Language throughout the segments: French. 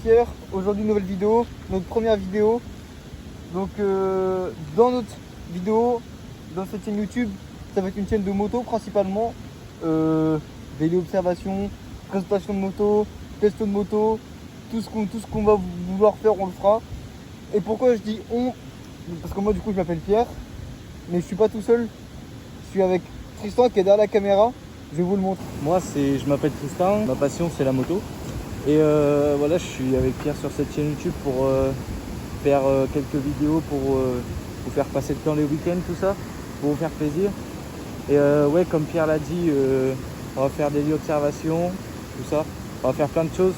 Pierre. Aujourd'hui, nouvelle vidéo, notre première vidéo. Donc, dans notre vidéo, dans cette chaîne YouTube, ça va être une chaîne de moto principalement. Vélo observation, présentation de moto, test de moto, tout ce qu'on va vouloir faire, on le fera. Et pourquoi je dis on? Parce que moi, du coup, je m'appelle Pierre, mais je suis pas tout seul. Je suis avec Tristan qui est derrière la caméra. Je vais vous le montrer. Moi, je m'appelle Tristan. Ma passion, c'est la moto. Et voilà, je suis avec Pierre sur cette chaîne YouTube pour faire quelques vidéos pour vous faire passer le temps les week-ends, tout ça, pour vous faire plaisir. Et ouais, comme Pierre l'a dit, on va faire des observations, tout ça. On va faire plein de choses.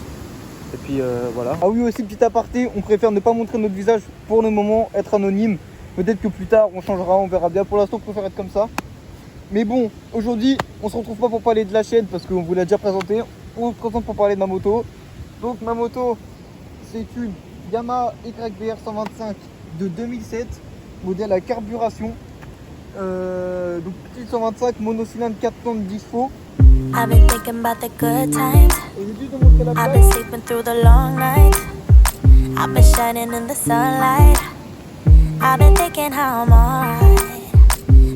Et puis voilà. Ah oui, aussi petit aparté, on préfère ne pas montrer notre visage pour le moment, être anonyme. Peut-être que plus tard on changera, on verra bien. Pour l'instant, on préfère être comme ça. Mais bon, aujourd'hui, on se retrouve pas pour parler de la chaîne parce qu'on vous l'a déjà présenté. On se présente pour parler de ma moto. Donc ma moto, c'est une Yamaha YBR 125 de 2007, modèle à carburation. Donc petite 125, monocylindre 4 temps de 10 chevaux. I've been thinking about the good times. Et j'ai dû te montrer la I've plaque. been sleeping through the long nights. I've been shining in the sunlight. I've been thinking how I'm alright.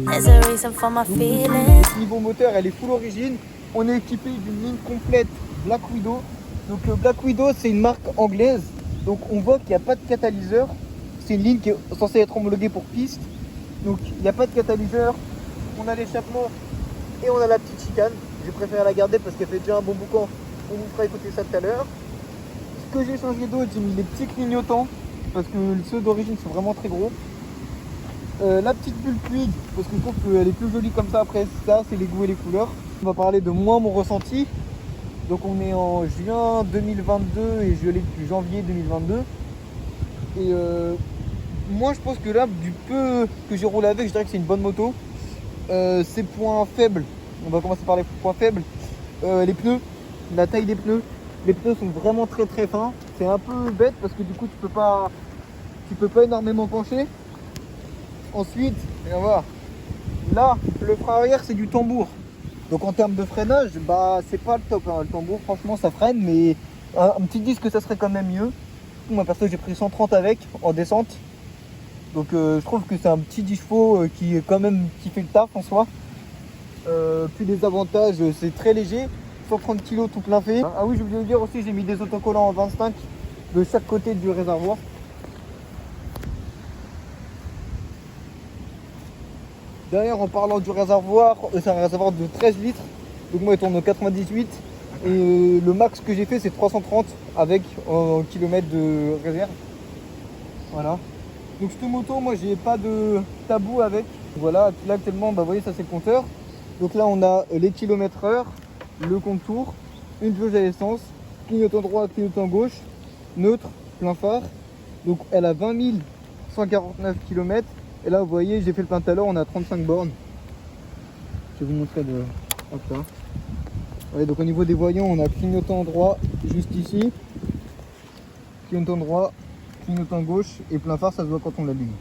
There's a reason for my feelings. Niveau moteur, elle est full origine. On est équipé d'une ligne complète Black Widow. Donc Black Widow, c'est une marque anglaise. Donc on voit qu'il n'y a pas de catalyseur. C'est une ligne qui est censée être homologuée pour piste. Donc il n'y a pas de catalyseur. On a l'échappement et on a la petite chicane. J'ai préféré la garder parce qu'elle fait déjà un bon boucan. On vous fera écouter ça tout à l'heure. Ce que j'ai changé d'autre, j'ai mis les petits clignotants parce que ceux d'origine sont vraiment très gros. La petite bulle Puig, parce que je trouve qu'elle est plus jolie comme ça. Après ça, c'est les goûts et les couleurs. On va parler de moi, mon ressenti. Donc on est en juin 2022 et je l'ai depuis janvier 2022. Et moi je pense que là, du peu que j'ai roulé avec, je dirais que c'est une bonne moto. Ses points faibles, on va commencer par les points faibles. Les pneus, la taille des pneus. Les pneus sont vraiment très très fins. C'est un peu bête parce que du coup tu peux pas énormément pencher. Ensuite, on va voir. Là, le frein arrière c'est du tambour. Donc en termes de freinage, bah c'est pas le top. Hein. Le tambour, franchement, ça freine, mais un petit disque ça serait quand même mieux. Moi perso, j'ai pris 130 avec en descente. Donc je trouve que c'est un petit 10 chevaux qui est quand même qui fait le taf en soi. Puis les avantages, c'est très léger, 130 kg tout plein fait. Ah oui, je voulais vous dire aussi, j'ai mis des autocollants en 25 de chaque côté du réservoir. D'ailleurs, en parlant du réservoir, c'est un réservoir de 13 litres. Donc moi, il tourne au 98. Et le max que j'ai fait, c'est 330 avec en kilomètres de réserve. Voilà. Donc cette moto, moi, j'ai pas de tabou avec. Voilà, là actuellement, bah, vous voyez, ça c'est le compteur. Donc là, on a les kilomètres heure, le contour, une jauge à essence, clignotant droit, clignotant gauche, neutre, plein phare. Donc elle a 20 149 km. Et là, vous voyez, j'ai fait le plein tout à l'heure, on a 35 bornes. Je vais vous montrer de... Hop là. Ouais, donc au niveau des voyants, on a clignotant droit juste ici. Clignotant droit, clignotant gauche et plein phare, ça se voit quand on l'allume.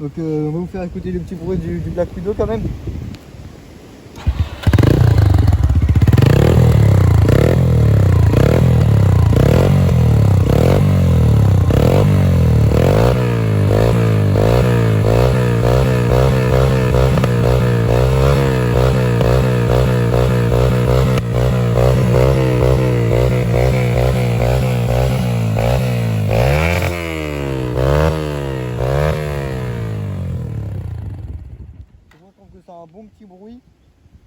Donc on va vous faire écouter le petit bruit du Black Widow quand même. C'est un bon petit bruit.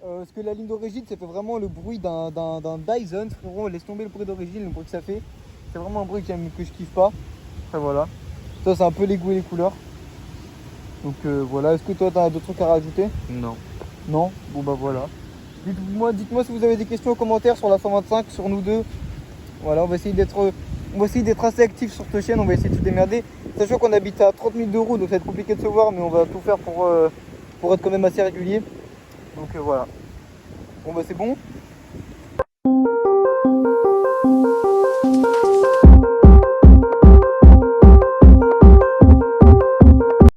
Parce que la ligne d'origine, ça fait vraiment le bruit d'un Dyson. Frérot, laisse tomber le bruit d'origine, le bruit que ça fait. C'est vraiment un bruit que je kiffe pas. Après voilà. Ça, c'est un peu les goûts et les couleurs. Donc voilà. Est-ce que toi, tu as d'autres trucs à rajouter? Non. Non? Bon bah voilà. Dites-moi si vous avez des questions en commentaire sur la 125, sur nous deux. Voilà, on va essayer d'être assez actifs sur cette chaîne. On va essayer de se démerder. Sachant qu'on habite à 30 minutes de route, donc ça va être compliqué de se voir, mais on va tout faire pour être quand même assez régulier. Donc voilà. Bon bah c'est bon.